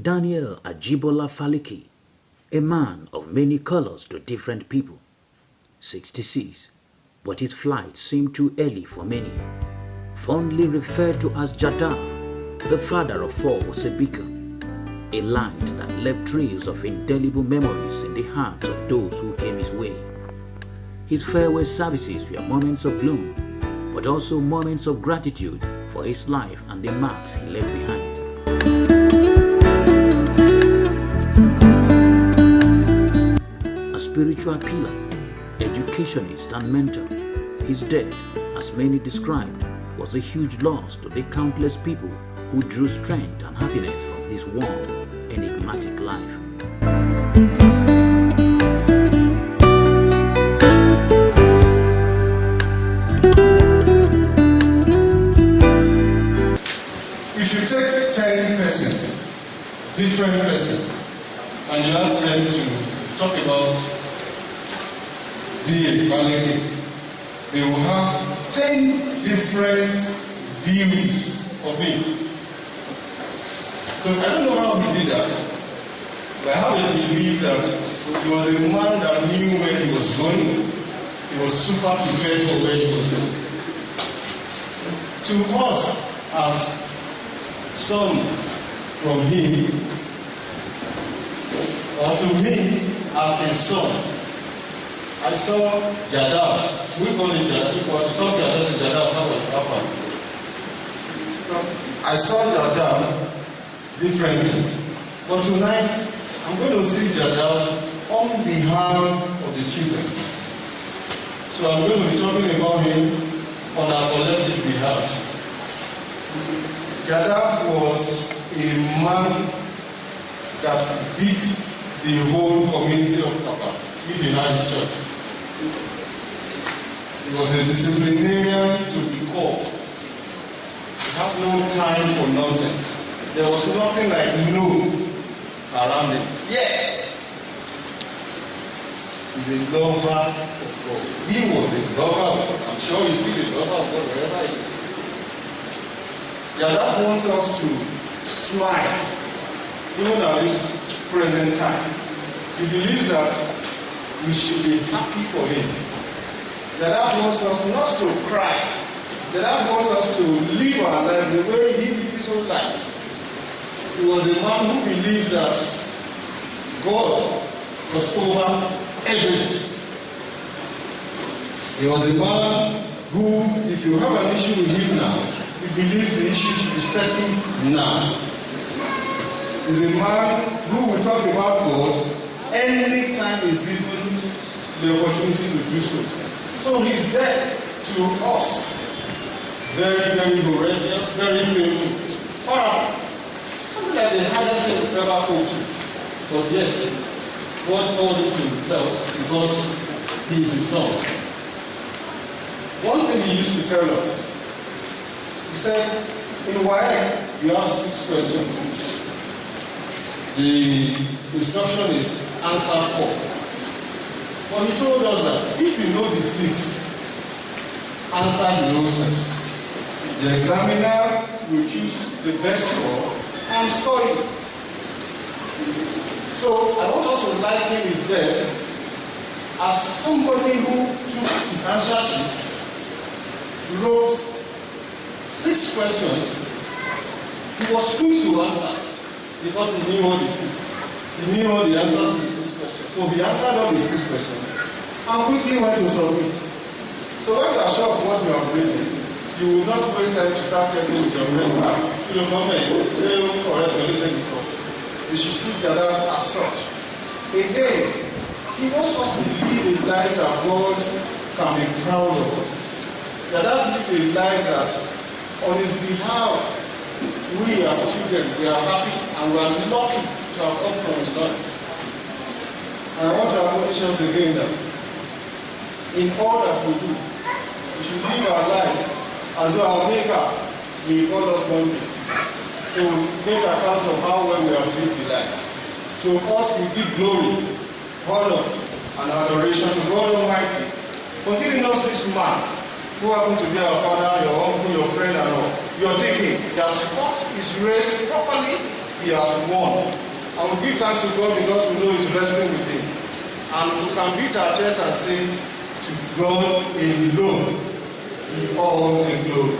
King Daniel Ajibola Faleke, a man of many colors to different people, 66, but his flight seemed too early for many. Fondly referred to as Jadaf, the father of four was a beacon, a light that left trails of indelible memories in the hearts of those who came his way. His farewell services were moments of gloom, but also moments of gratitude for his life and the marks he left behind. A spiritual pillar, educationist and mentor, his death, as many described, was a huge loss to the countless people who drew strength and happiness from his warm, enigmatic life. If you take 10 persons, different persons, and you ask them to talk about Faleke, they will have 10 different views of him. So I don't know how he did that, but I have a belief that he was a man that knew where he was going. He was super prepared for where he was going. To us, as sons from him, or to me as a son, I saw Jadaf. We call it Jadaf. If we were to talk Jadaf, how would it happen? So I saw Jadaf differently. But tonight, I'm going to see Jadaf on behalf of the children. So I'm going to be talking about him on our collective behalf. Jadaf was a man that beat the whole community of Papa, the United Church. He was a disciplinarian to the core. He had no time for nonsense. There was nothing like no around him. Yes, he's a lover of God. He was a lover of God. I'm sure he's still a lover of God wherever he is. Jadaf wants us to smile, even at this present time. He believes that we should be happy for him. Jadaf wants us not to cry. Jadaf wants us to live our life the way he lived his own life. He was a man who believed that God was over everything. He was a man who, if you have an issue with him now, he believes the issue should be settled now. He's a man who will talk about God any time he's given the opportunity to do so. So he's there to us. Very, very horrendous, very painful. It's far out. Something like the hardest thing we've ever called to it. But yet, God called him to himself because he is his son. One thing he used to tell us, he said, in YF, you have 6 questions. The instruction is answer 4. But he told us that if you know the 6, answer the whole 6. The examiner will choose the best 4 and score you. So I want us to liken his death as somebody who took his answer sheet, wrote 6 questions. He was quick to answer because he knew all the 6. He knew all the answers to the 6 questions. So he answered all the 6 questions and quickly went to submit. So when you are sure of what you have written, you will not waste time to start checking with your brain. You should see Jadaf as such. Again, he wants us to live a life that God can be proud of us. Jadaf lived a life that on his behalf, we as children, we are happy and we are lucky to have come from his lives. And I want to admonish us again that in all that we do, we should live our lives as though our Maker will call us one day. So take account of how well we have lived the life. To us we give glory, honor, and adoration to God Almighty for giving us this man who happened to be our father, your uncle, your friend, and all. You're taking, he has fought his race properly, he has won. And we give thanks to God because we know he's resting with him. And we can beat our chest and say, to God alone be all the glory.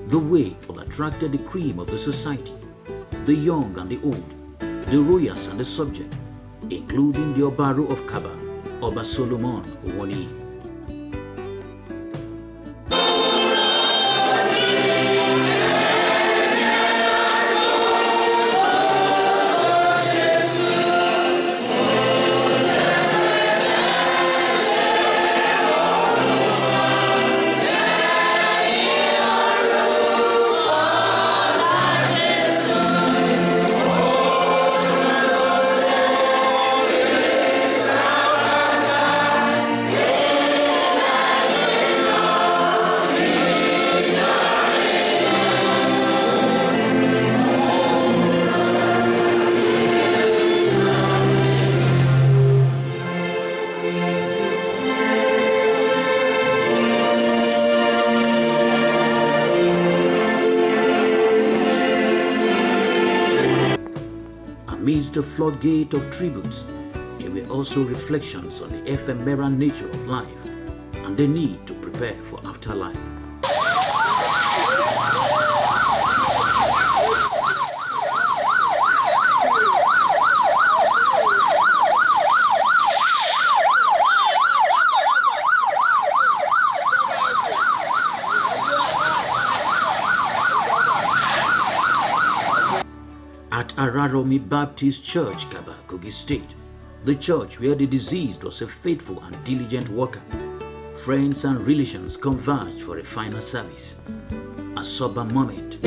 The way attracted the cream of the society, the young and the old, the royals and the subject, including the Obaro of Kaba, Oba Solomon Owoni. Amidst the floodgate of tributes, there were also reflections on the ephemeral nature of life and the need to prepare for afterlife. At Araromi Baptist Church, Kaba, Kogi State, the church where the deceased was a faithful and diligent worker, friends and relations converged for a final service. A sober moment.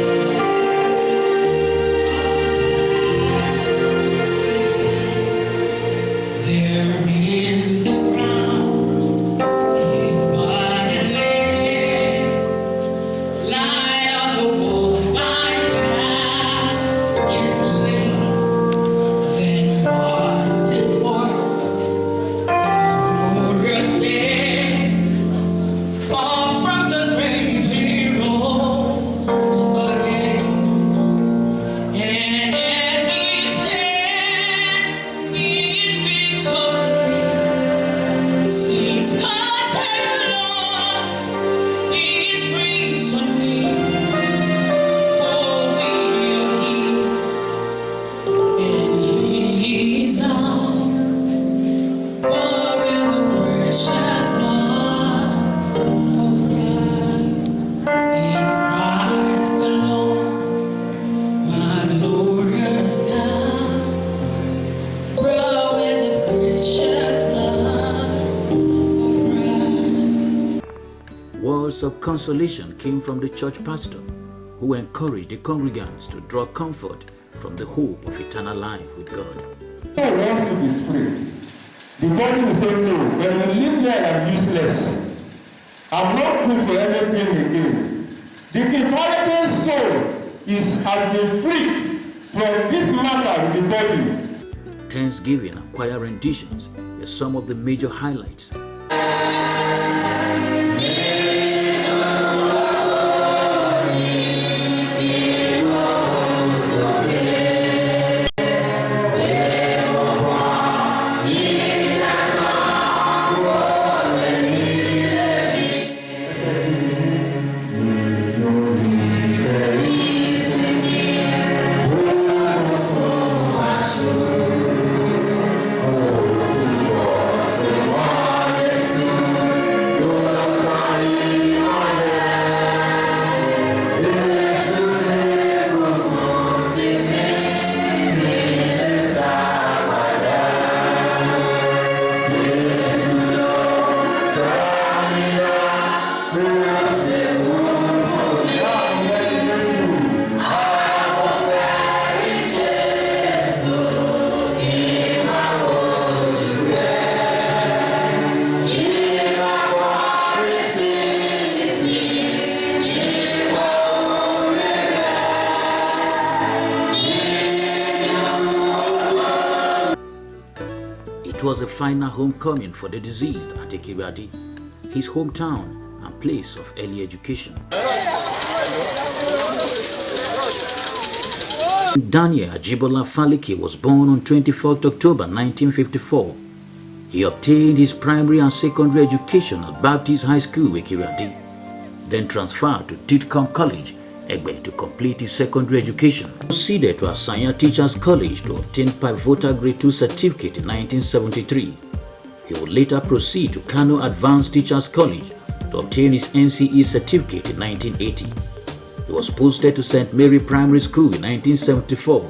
Words of consolation came from the church pastor, who encouraged the congregants to draw comfort from the hope of eternal life with God. God wants to be free. The body will say, no, when you live there, I'm useless. I'm not good for anything again. The Faleke soul has been freed from this matter with the body. Thanksgiving and choir renditions were some of the major highlights. It was a final homecoming for the deceased at Ekiriadi, his hometown and place of early education. Daniel Ajibola Faleke was born on 24th October 1954. He obtained his primary and secondary education at Baptist High School, Ekiriadi, then transferred to Titcomb College, Egbe, to complete his secondary education. Proceeded to Asanya Teachers College to obtain Pivota Grade 2 certificate in 1973. He would later proceed to Kano Advanced Teachers College to obtain his NCE certificate in 1980. He was posted to St. Mary Primary School in 1974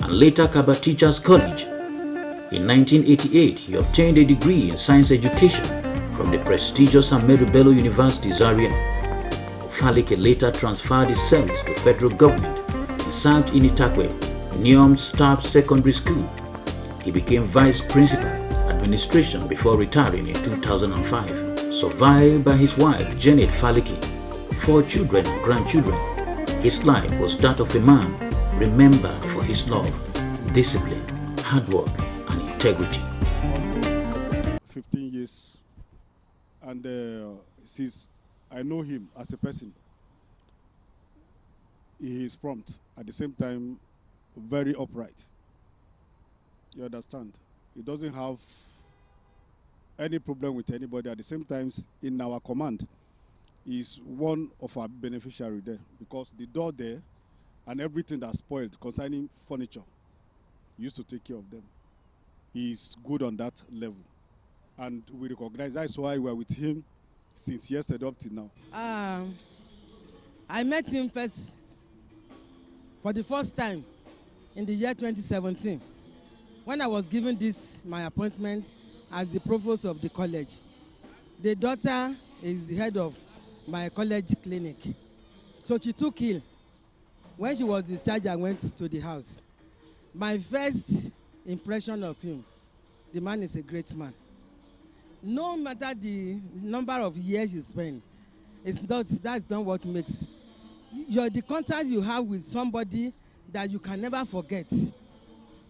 and later Kaba Teachers College. In 1988, he obtained a degree in science education from the prestigious Ahmadu Bello University, Zaria. Faleke later transferred his service to federal government and served in Itakwe, Neom Staff Secondary School. He became vice principal, administration before retiring in 2005. Survived by his wife, Janet Faleke, 4 children and grandchildren. His life was that of a man remembered for his love, discipline, hard work, and integrity. 15 years, and since I know him as a person, he is prompt, at the same time very upright. You understand? He doesn't have any problem with anybody. At the same time, in our command, he is one of our beneficiaries there, because the door there and everything that's spoiled concerning furniture, he used to take care of them. He is good on that level, and we recognize that's why we are with him since yesterday up till now. I met him for the first time in the year 2017 when I was given my appointment as the provost of the college. The daughter is the head of my college clinic, so she took ill. When she was discharged, I went to the house. My first impression of him, the man is a great man. No matter the number of years you spend, that's not what makes. The contact you have with somebody that you can never forget.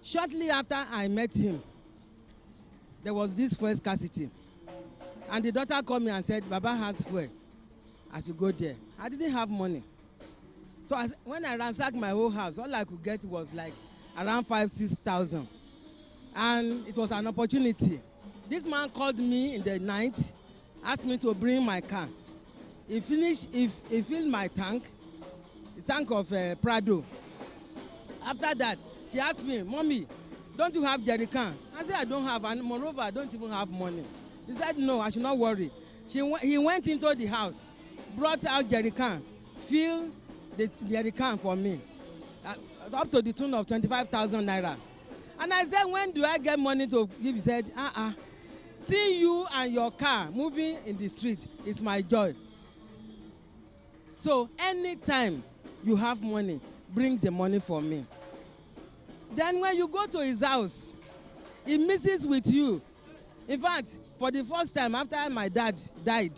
Shortly after I met him, there was this fuel scarcity. And the daughter called me and said, Baba has fuel. I should go there. I didn't have money. So when I ransacked my whole house, all I could get was like around 5,000-6,000. And it was an opportunity. This man called me in the night, asked me to bring my car. He filled my tank, the tank of Prado. After that, she asked me, Mommy, don't you have jerry can? I said, I don't have, and moreover, I don't even have money. He said, no, I should not worry. He went into the house, brought out jerry can, filled the jerry can for me, up to the tune of 25,000 naira. And I said, when do I get money to give? He said, see you and your car moving in the street is my joy. So anytime you have money, bring the money for me. Then when you go to his house, he misses with you. In fact, for the first time after my dad died,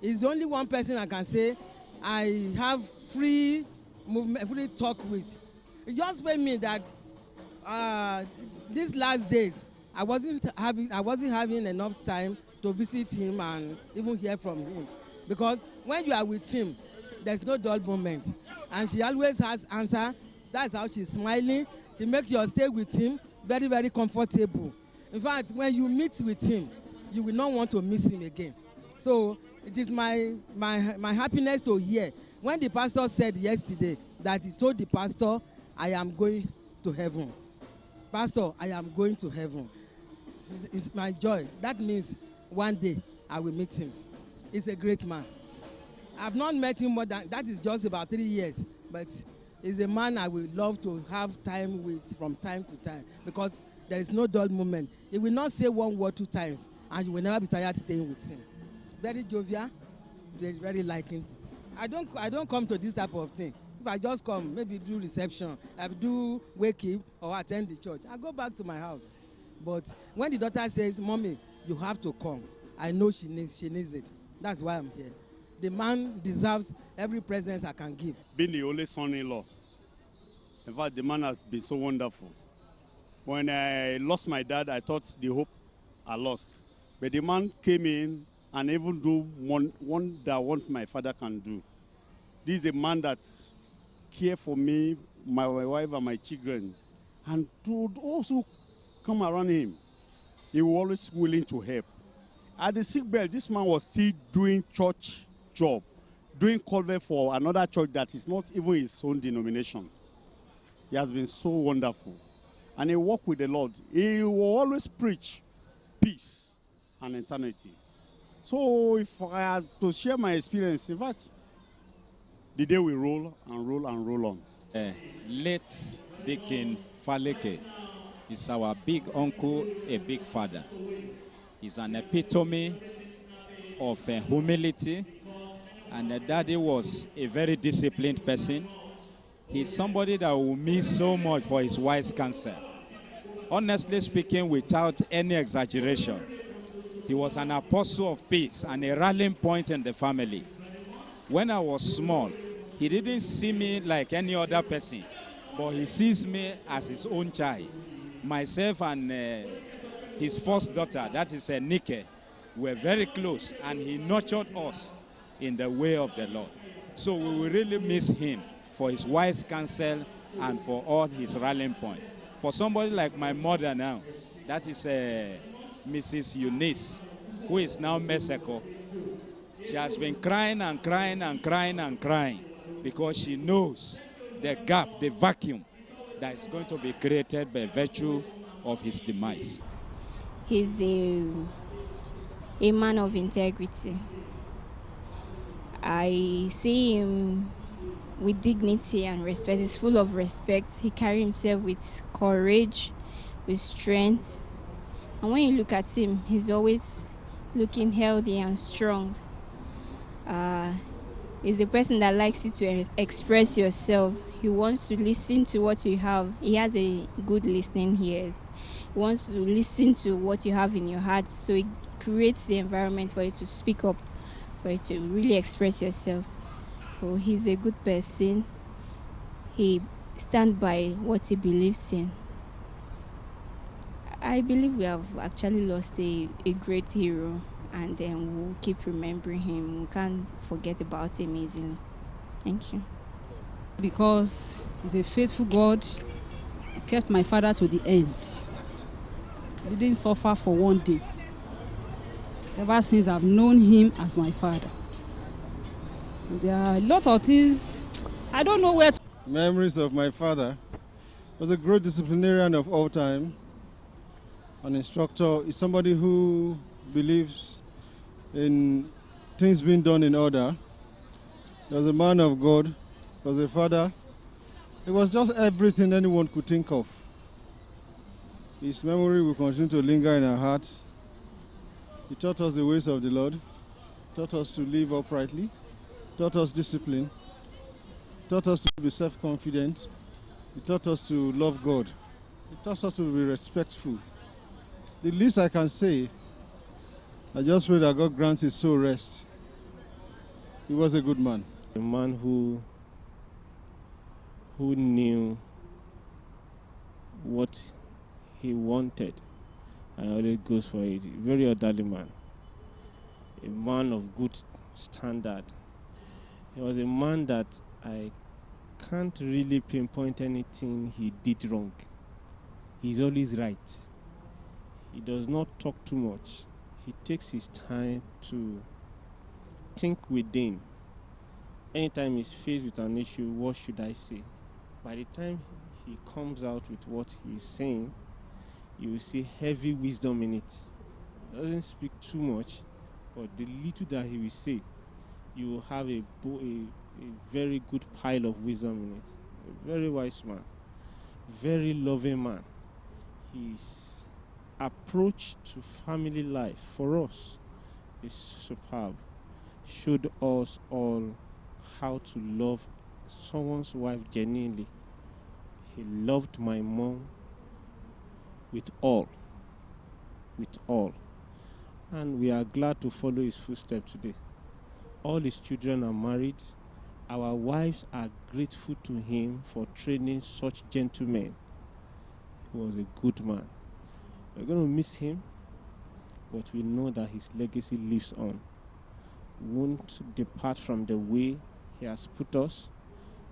he's the only one person I can say I have free movement, free talk with. He just told me that these last days I wasn't having enough time to visit him and even hear from him, because when you are with him, there's no dull moment, and she always has answer. That's how she's smiling. She makes your stay with him very, very comfortable. In fact, when you meet with him, you will not want to miss him again. So it is my happiness to hear when the pastor said yesterday that he told the pastor, I am going to heaven. Pastor, I am going to heaven. It's my joy. That means one day I will meet him. He's a great man. I've not met him more than, that is just about 3 years, but he's a man I would love to have time with from time to time, because there is no dull moment. He will not say one word 2 times, and you will never be tired staying with him. Very jovial, very liking. I don't come to this type of thing. If I just come, maybe do reception, I do wake up or attend the church, I go back to my house. But when the daughter says, Mommy, you have to come, I know she needs it. That's why I'm here. The man deserves every presence I can give. Being the only son-in-law, in fact, the man has been so wonderful. When I lost my dad, I thought the hope I lost. But the man came in and even do one that what my father can do. This is a man that cares for me, my wife, and my children. And to also come around him, he was always willing to help. At the sick bed, this man was still doing church job, doing cover for another church that is not even his own denomination. He has been so wonderful. And he walked with the Lord. He will always preach peace and eternity. So if I had to share my experience, in fact, the day we roll and roll and roll on. Late Deacon Faleke is our big uncle, a big father. He's an epitome of humility, and Daddy was a very disciplined person. He's somebody that will miss so much for his wise counsel. Honestly speaking, without any exaggeration, he was an apostle of peace and a rallying point in the family. When I was small, he didn't see me like any other person, but he sees me as his own child. Myself and his first daughter, that is Nike, were very close, and he nurtured us in the way of the Lord. So we will really miss him for his wise counsel and for all his rallying point. For somebody like my mother now, that is Mrs. Eunice, who is now Mexico. She has been crying and crying and crying and crying because she knows the gap, the vacuum that is going to be created by virtue of his demise. He's a man of integrity. I see him with dignity and respect. He's full of respect. He carries himself with courage, with strength. And when you look at him, he's always looking healthy and strong. He's a person that likes you to express yourself. He wants to listen to what you have. He has a good listening ears. He wants to listen to what you have in your heart. So it creates the environment for you to speak up, for you to really express yourself. So he's a good person. He stands by what he believes in. I believe we have actually lost a great hero, and then we'll keep remembering him. We can't forget about him easily. Thank you. Because he's a faithful God, he kept my father to the end. He didn't suffer for one day. Ever since I've known him as my father. There are a lot of things I don't know where to. Memories of my father. Was a great disciplinarian of all time. An instructor is somebody who believes in things being done in order. He was a man of God. He was a father. It was just everything anyone could think of. His memory will continue to linger in our hearts. He taught us the ways of the Lord, taught us to live uprightly, taught us discipline, taught us to be self-confident, he taught us to love God, he taught us to be respectful. The least I can say, I just pray that God grants his soul rest. He was a good man. A man who knew what he wanted and always goes for it. A very orderly man. A man of good standard. He was a man that I can't really pinpoint anything he did wrong. He's always right. He does not talk too much. He takes his time to think within. Anytime he's faced with an issue, what should I say? By the time he comes out with what he's saying, you will see heavy wisdom in it. He doesn't speak too much, but the little that he will say, you will have a very good pile of wisdom in it. A very wise man, very loving man. His approach to family life for us is superb. Showed us all how to love someone's wife genuinely. He loved my mom with all. And we are glad to follow his footsteps today. All his children are married. Our wives are grateful to him for training such gentlemen. He He was a good man. We're going to miss him, but we know that his legacy lives on. We won't depart from the way he has put us.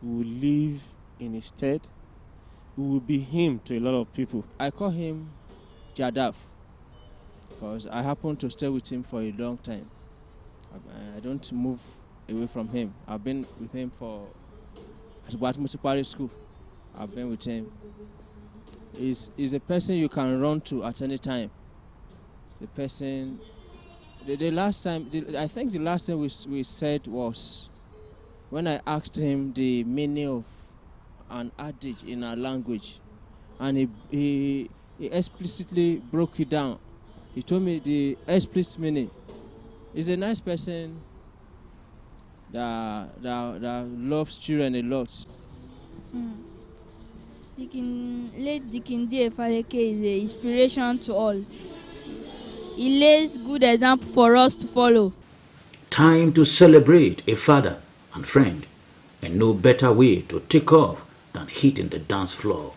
We will live in his stead. We will be him to a lot of people. I call him Jadaf because I happen to stay with him for a long time. I don't move away from him. I've been with him for at Municipal School. I've been with him. He's a person you can run to at any time. The person, the last time, I think the last thing we said was when I asked him the meaning of an adage in our language, and he explicitly broke it down. He told me the explicit meaning. He's a nice person that loves children a lot. Late Deacon D. Faleke is an inspiration to all. He lays good example for us to follow. Time to celebrate a father and friend, and no better way to take off than hitting the dance floor.